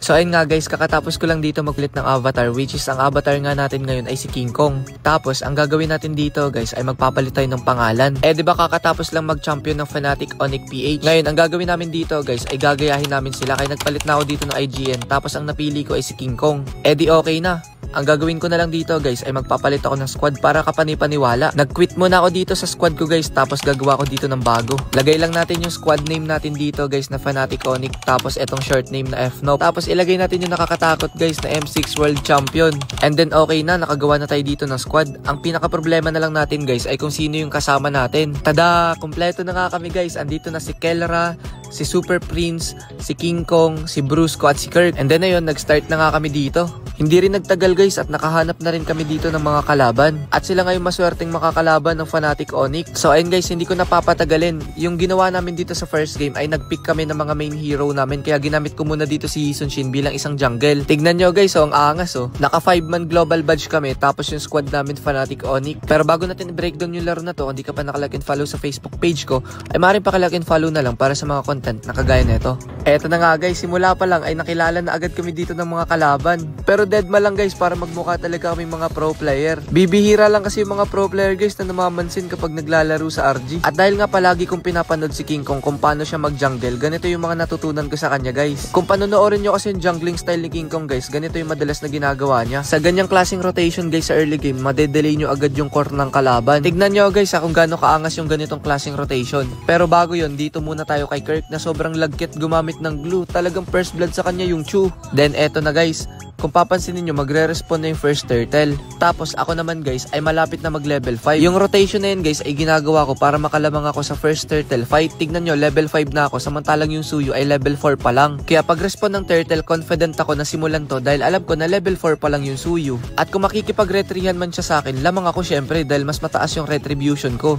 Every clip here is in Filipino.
So ayun nga guys, kakatapos ko lang dito mag-click ng avatar, which is ang avatar nga natin ngayon ay si King Kong. Tapos ang gagawin natin dito guys ay magpapalit tayo ng pangalan. Di ba kakatapos lang mag-champion ng Fnatic Onyx PH. Ngayon ang gagawin namin dito guys ay gagayahin namin sila, kaya nagpalit na ako dito ng IGN. Tapos ang napili ko ay si King Kong. Di okay na. Ang gagawin ko na lang dito guys ay magpapalit ako ng squad para kapanipaniwala. Nag-quit muna ako dito sa squad ko guys, tapos gagawa ko dito ng bago. Lagay lang natin yung squad name natin dito guys na Fnatic Onyx, tapos etong short name na FNOP. Tapos ilagay natin yung nakakatakot guys na M6 World Champion. And then okay na, nakagawa na tayo dito ng squad. Ang pinaka problema na lang natin guys ay kung sino yung kasama natin. Tada! Kompleto na nga kami guys. Andito na si Kelra, si Super Prince, si King Kong, si Brusco at si Kirk. And then ayun, nag-start na nga kami dito. Hindi rin nagtagal guys at nakahanap na rin kami dito ng mga kalaban. At sila ngayon maswerteng makakalaban ng Fnatic Onyx. So ayun guys, hindi ko napapatagalin. Yung ginawa namin dito sa first game ay nag-pick kami ng mga main hero namin. Kaya ginamit ko muna dito si Shin bilang isang jungle. Tignan nyo guys, ang angas Naka 5-man global badge kami. Tapos yung squad namin Fnatic Onyx. Pero bago natin i-breakdown yung laro na to, kung di ka pa nakalike and follow sa Facebook page ko, ay maaaring pakilike and follow na lang para sa mga content na kagaya nito. Eto na nga guys, simula pa lang ay nakilala na agad kami dito ng mga kalaban. Pero deadma lang guys para magmukha talaga kami mga pro player. Bibihira lang kasi yung mga pro player guys na namamansin kapag naglalaro sa RG. At dahil nga palagi kong pinapanood si King Kong kung paano siya mag-jungle, ganito yung mga natutunan ko sa kanya guys. Kung panonoorin nyo kasi yung jungling style ni King Kong guys, ganito yung madalas na ginagawa niya. Sa ganyang klaseng rotation guys sa early game, madedelay nyo agad yung core ng kalaban. Tignan nyo guys kung gaano kaangas yung ganitong klaseng rotation. Pero bago yon, dito muna tayo kay Kirk na sobrang lagkit gumamit ng glue. Talagang first blood sa kanya yung Chu. Then eto na guys, kung papansin niyo magre-respawn na yung first turtle. Tapos ako naman guys ay malapit na mag level 5. Yung rotation na yun guys ay ginagawa ko para makalamang ako sa first turtle fight. Tignan nyo, level 5 na ako, samantalang yung Suyu ay level 4 pa lang. Kaya pag respawn ng turtle, confident ako na simulan to dahil alam ko na level 4 pa lang yung Suyu. At kung makikipag-retrihan man siya sa akin, lamang ako syempre dahil mas mataas yung retribution ko.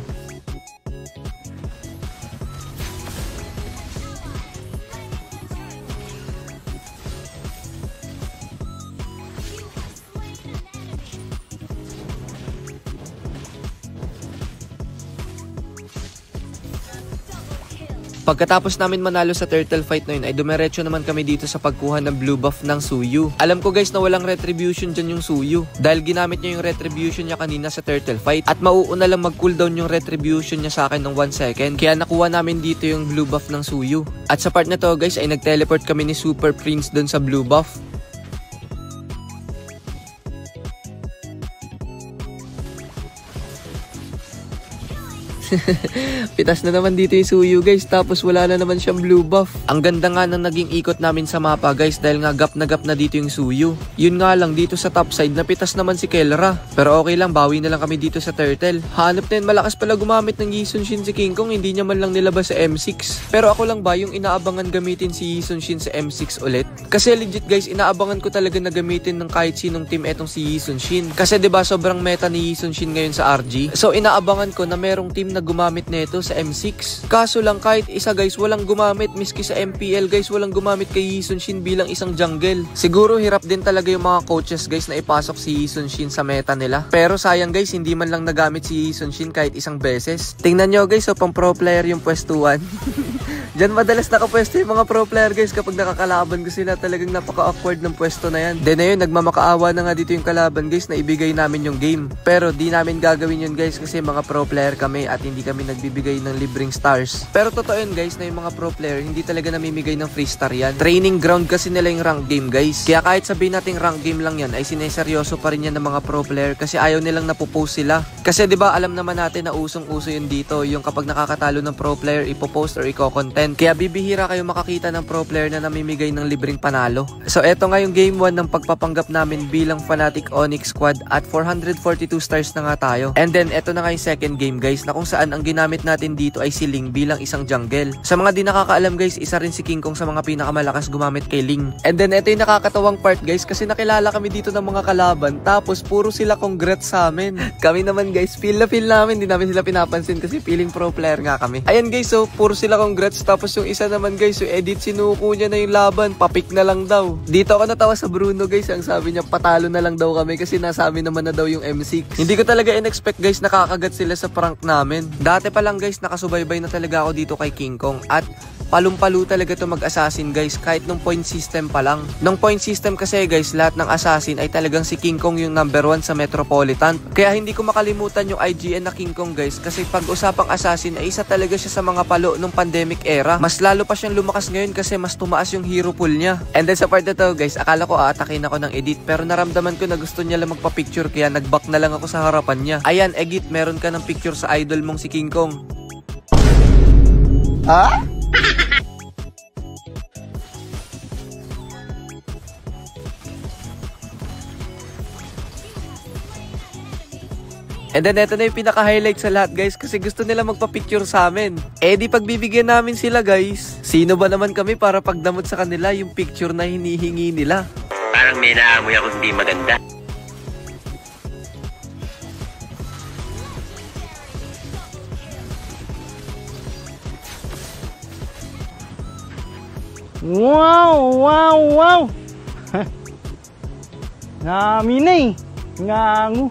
Pagkatapos namin manalo sa turtle fight na yun ay dumiretso naman kami dito sa pagkuha ng blue buff ng Suyu. Alam ko guys na walang retribution dyan yung Suyu dahil ginamit niya yung retribution niya kanina sa turtle fight at mauuna lang mag cooldown yung retribution niya sa akin ng 1 second. Kaya nakuha namin dito yung blue buff ng Suyu. At sa part na to guys ay nag-teleport kami ni Super Prince dun sa blue buff. Pitas na naman dito yung Suyu guys, tapos wala na naman siyang blue buff. Ang ganda nga ng naging ikot namin sa mapa guys dahil nga gap na dito yung Suyu. Yun nga lang, dito sa top side napitas naman si Kelra. Pero okay lang, bawi na lang kami dito sa turtle. Hanap na yun, malakas pala gumamit ng Shin si King Kong, hindi niya man lang nilabas sa M6. Pero ako lang ba yung inaabangan gamitin si Shin sa M6 ulit? Kasi legit guys, inaabangan ko talaga na gamitin ng kahit sinong team etong si Shin. Kasi 'di ba sobrang meta ni Shin ngayon sa RG. So inaabangan ko na merong team na gumamit nito sa M6. Kaso lang kahit isa guys walang gumamit, miski sa MPL guys walang gumamit kay Shin bilang isang jungle. Siguro hirap din talaga yung mga coaches guys na ipasok si Shin sa meta nila. Pero sayang guys, hindi man lang nagamit si Shin kahit isang beses. Tingnan nyo guys, so pang pro player yung pwestuhan. Diyan madalas nakapwesto yung mga pro player guys kapag nakakalaban ko sila. Talagang napaka-awkward ng pwesto na yan. Then ayun, nagmamakaawa na nga dito yung kalaban guys na ibigay namin yung game. Pero di namin gagawin yun guys kasi mga pro player kami at hindi kami nagbibigay ng libreng stars. Pero totoo yun guys na yung mga pro player hindi talaga namimigay ng free star yan. Training ground kasi nila yung rank game guys. Kaya kahit sabihin nating rank game lang yan ay sineseryoso pa rin yan ng mga pro player kasi ayaw nilang napopost sila. Kasi di ba alam naman natin na usong-uso yun dito yung kapag nakakatalo ng pro player ipopost or iko-content. Kaya bibihira kayo makakita ng pro player na namimigay ng libreng panalo. So eto nga yung game 1 ng pagpapanggap namin bilang Fnatic Onyx squad at 442 stars na nga tayo. And then eto na nga yung second game guys na kung saan ang ginamit natin dito ay si Ling bilang isang jungle. Sa mga di nakakaalam guys, isa rin si King Kong sa mga pinakamalakas gumamit kay Ling. And then eto yung nakakatawang part guys kasi nakilala kami dito ng mga kalaban tapos puro sila congrats sa amin. Kami naman guys, feel na feel namin, di namin sila pinapansin kasi feeling pro player nga kami. Ayan guys, so puro sila congrats Tapos yung isa naman guys, yung edit sinuko niya na yung laban, papik na lang daw. Dito ako natawa sa Bruno guys, ang sabi niya patalo na lang daw kami kasi nasa amin naman na daw yung M6. Hindi ko talaga in-expect guys nakakagat sila sa prank namin. Dati pa lang guys, nakasubaybay na talaga ako dito kay King Kong at palong-palo talaga to mag-assassin guys kahit nung point system pa lang. Nung point system kasi guys, lahat ng assassin ay talagang si King Kong yung number 1 sa Metropolitan. Kaya hindi ko makalimutan yung IGN na King Kong guys kasi pag usapang assassin ay isa talaga siya sa mga palo nung pandemic era. Mas lalo pa siyang lumakas ngayon kasi mas tumaas yung hero pool niya. And then sa part na to guys, akala ko aatakin ako ng edit pero naramdaman ko na gusto niya lang magpa-picture kaya nag-back na lang ako sa harapan niya. Ayan, Egit, meron ka ng picture sa idol mong si King Kong. Ha? And then eto na yung pinaka-highlight sa lahat guys kasi gusto nila magpa-picture sa amin. Eh di pagbibigyan namin sila guys, sino ba naman kami para pagdamot sa kanila yung picture na hinihingi nila? Parang may naamoy ako hindi maganda. Wow! Naminay! Ngangu!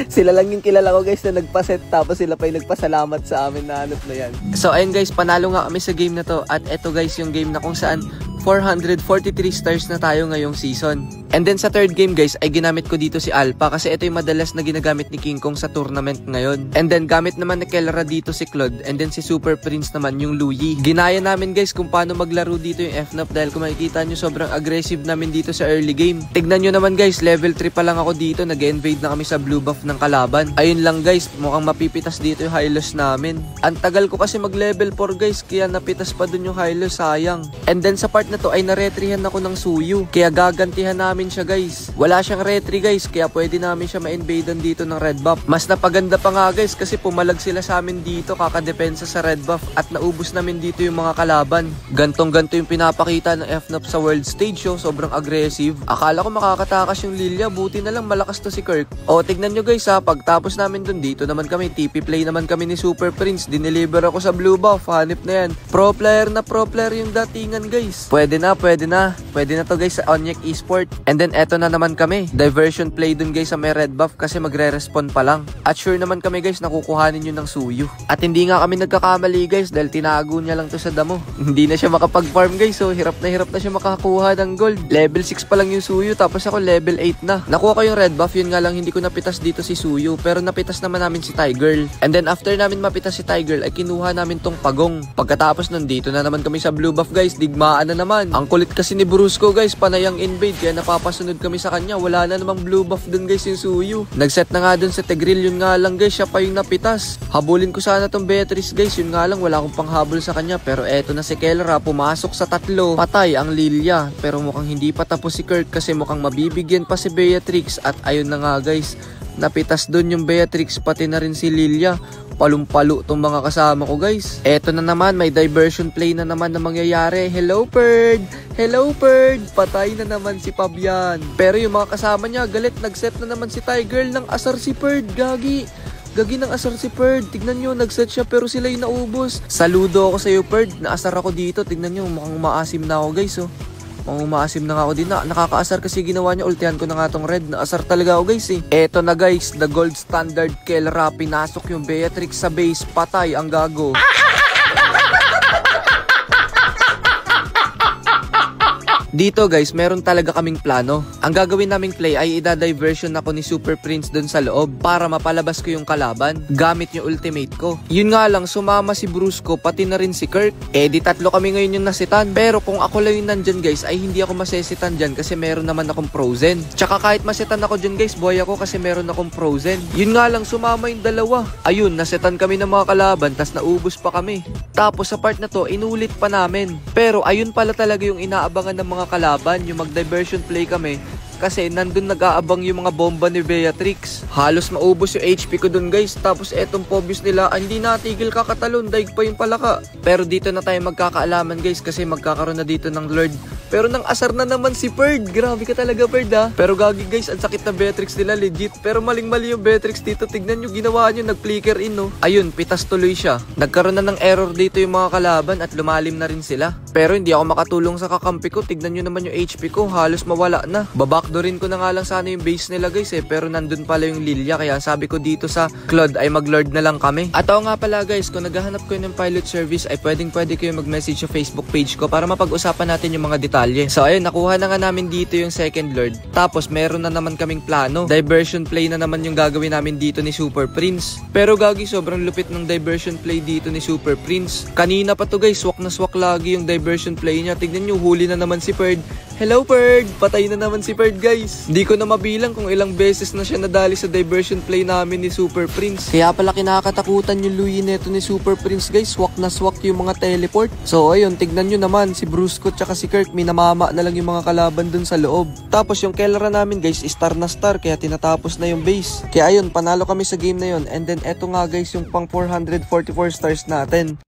Sila lang yung kilala ko guys na nagpaset tapos sila pa yung nagpasalamat sa amin na hanap na yan. So ayun guys, panalo nga kami sa game na to at eto guys yung game na kung saan 443 stars na tayo ngayong season. And then sa third game guys ay ginamit ko dito si Alpha kasi ito yung madalas na ginagamit ni King Kong sa tournament ngayon. And then gamit naman ni Kelra dito si Claude and then si Super Prince naman yung Louie. Ginaya namin guys kung paano maglaro dito yung FNAF dahil kung makikita nyo sobrang aggressive namin dito sa early game. Tignan nyo naman guys, level 3 pa lang ako dito, nag-invade na kami sa blue buff ng kalaban. Ayun lang guys, mukhang mapipitas dito yung high loss namin. Ang tagal ko kasi mag level 4 guys kaya napitas pa dun yung high loss, sayang. And then sa part na to ay naretrihan ako ng Suyu kaya gagantihan namin siya guys. Wala siyang retry guys kaya pwede namin siya ma-invadean dito ng red buff. Mas napaganda pa nga guys kasi pumalag sila sa amin dito kakadepensa sa red buff at naubos namin dito yung mga kalaban. Gantong-ganto yung pinapakita ng FNAF sa world stage show, sobrang aggressive. Akala ko makakatakas yung Lilia, buti na lang malakas to si Kirk. O tignan nyo guys ha, pagtapos namin dun dito naman kami, TP play naman kami ni Super Prince, dineliver ako sa blue buff, hanip na yan. Pro player yung datingan guys. Pwede na to guys sa Onyek Esport. And then eto na naman kami, diversion play dun guys sa may red buff kasi magre-respawn pa lang. At sure naman kami guys nakukuhanin yun ng Suyu. At hindi nga kami nagkakamali guys dahil tinago niya lang to sa damo. Hindi na siya makapag-farm guys, so hirap na siya makakuha ng gold. Level 6 pa lang yung Suyu tapos ako level 8 na. Nakuha ko yung red buff, yun nga lang hindi ko napitas dito si Suyu pero napitas naman namin si Tiger. And then after namin mapitas si Tiger ay kinuha namin tong Pagong. Pagkatapos nandito na naman kami sa blue buff guys, digmaan na naman. Ang kulit kasi ni Brusco guys, panayang invade kaya napapasunod kami sa kanya. Wala na namang blue buff dun guys yung Suyu. Nagset na nga dun sa Tegril, yun nga lang guys, siya pa yung napitas. Habulin ko sana tong Beatrice guys, yun nga lang wala akong panghabol sa kanya. Pero eto na si Kelra, pumasok sa tatlo. Patay ang Lilia. Pero mukhang hindi pa tapos si Kirk kasi mukhang mabibigyan pa si Beatrix. At ayun na nga guys, napitas dun yung Beatrix pati na rin si Lilia. Palumpalo tong mga kasama ko guys. Eto na naman, may diversion play na naman na mangyayari. Hello Bird! Patay na naman si Fabian. Pero yung mga kasama niya galit, nagset na naman si Tiger ng asar si Bird. Gagi ng asar si Bird. Tignan nyo, nagset siya pero sila yung naubos. Saludo ako sa iyo Bird, naasar ako dito. Tignan nyo, mukhang maasim na ako guys oh. Maasim na nga ako din na. Nakakaasar kasi ginawa niya. Ultihan ko na nga tong red. Naasar talaga ako guys eh. Eto na guys, the gold standard Kelra. Pinasok yung Beatrix sa base. Patay ang gago. Dito guys, meron talaga kaming plano. Ang gagawin naming play ay ida-diversion ako ni Super Prince dun sa loob para mapalabas ko yung kalaban gamit yung ultimate ko. Yun nga lang, sumama si Brusco pati na rin si Kirk. Eh di tatlo kami ngayon yung nasitan. Pero kung ako lang yung nandyan guys ay hindi ako masesitan dyan kasi meron naman akong frozen. Tsaka kahit masitan ako dyan guys, boy ako kasi meron akong frozen. Yun nga lang, sumama yung dalawa. Ayun, nasitan kami ng mga kalaban tas naubos pa kami. Tapos sa part na to, inulit pa namin. Pero ayun pala talaga yung inaabangan ng mga kalaban, yung mag-diversion play kami kasi nandun nag-aabang yung mga bomba ni Beatrix. Halos maubos yung HP ko dun guys. Tapos etong Pobius nila, hindi natigil kakatalon, daig pa yung palaka. Pero dito na tayo magkakaalaman guys kasi magkakaroon na dito ng Lord. Pero nang asar na naman si Perd. Grabe ka talaga Perd ha. Pero gagi guys, ang sakit na Beatrix nila legit. Pero maling-mali yung Beatrix dito. Tignan nyo ginawa nyo, nag-flicker in no. Ayun, pitas tuloy siya. Nagkaroon na ng error dito yung mga kalaban at lumalim na rin sila. Pero hindi ako makatulong sa kakampi ko. Tignan nyo naman yung HP ko, halos mawala na. Babakdorin ko na nga lang sana yung base nila guys pero nandun pala yung Lilia. Kaya sabi ko dito sa Claude ay mag-lord na lang kami. At ako nga pala guys, kung naghahanap ko ng pilot service ay pwede kayo mag-message sa Facebook page ko para mapag-usapan natin yung mga detalye. So ayun, nakuha na nga namin dito yung second lord. Tapos meron na naman kaming plano. Diversion play na naman yung gagawin namin dito ni Super Prince. Pero gagi, sobrang lupit ng diversion play dito ni Super Prince. Kanina pa to guys, swak na swak lagi yung diversion play niya. Tignan nyo, huli na naman si Perd. Hello Perd! Patay na naman si Perd guys. Hindi ko na mabilang kung ilang beses na siya nadali sa diversion play namin ni Super Prince. Kaya pala kinakatakutan yung Louie neto ni Super Prince guys. Swak na swak yung mga teleport. So ayun, tignan nyo naman si Brusco tsaka si Kirk. Minamama na lang yung mga kalaban dun sa loob. Tapos yung Kelra namin guys, star na star. Kaya tinatapos na yung base. Kaya ayun, panalo kami sa game na yun. And then eto nga guys yung pang 444 stars natin.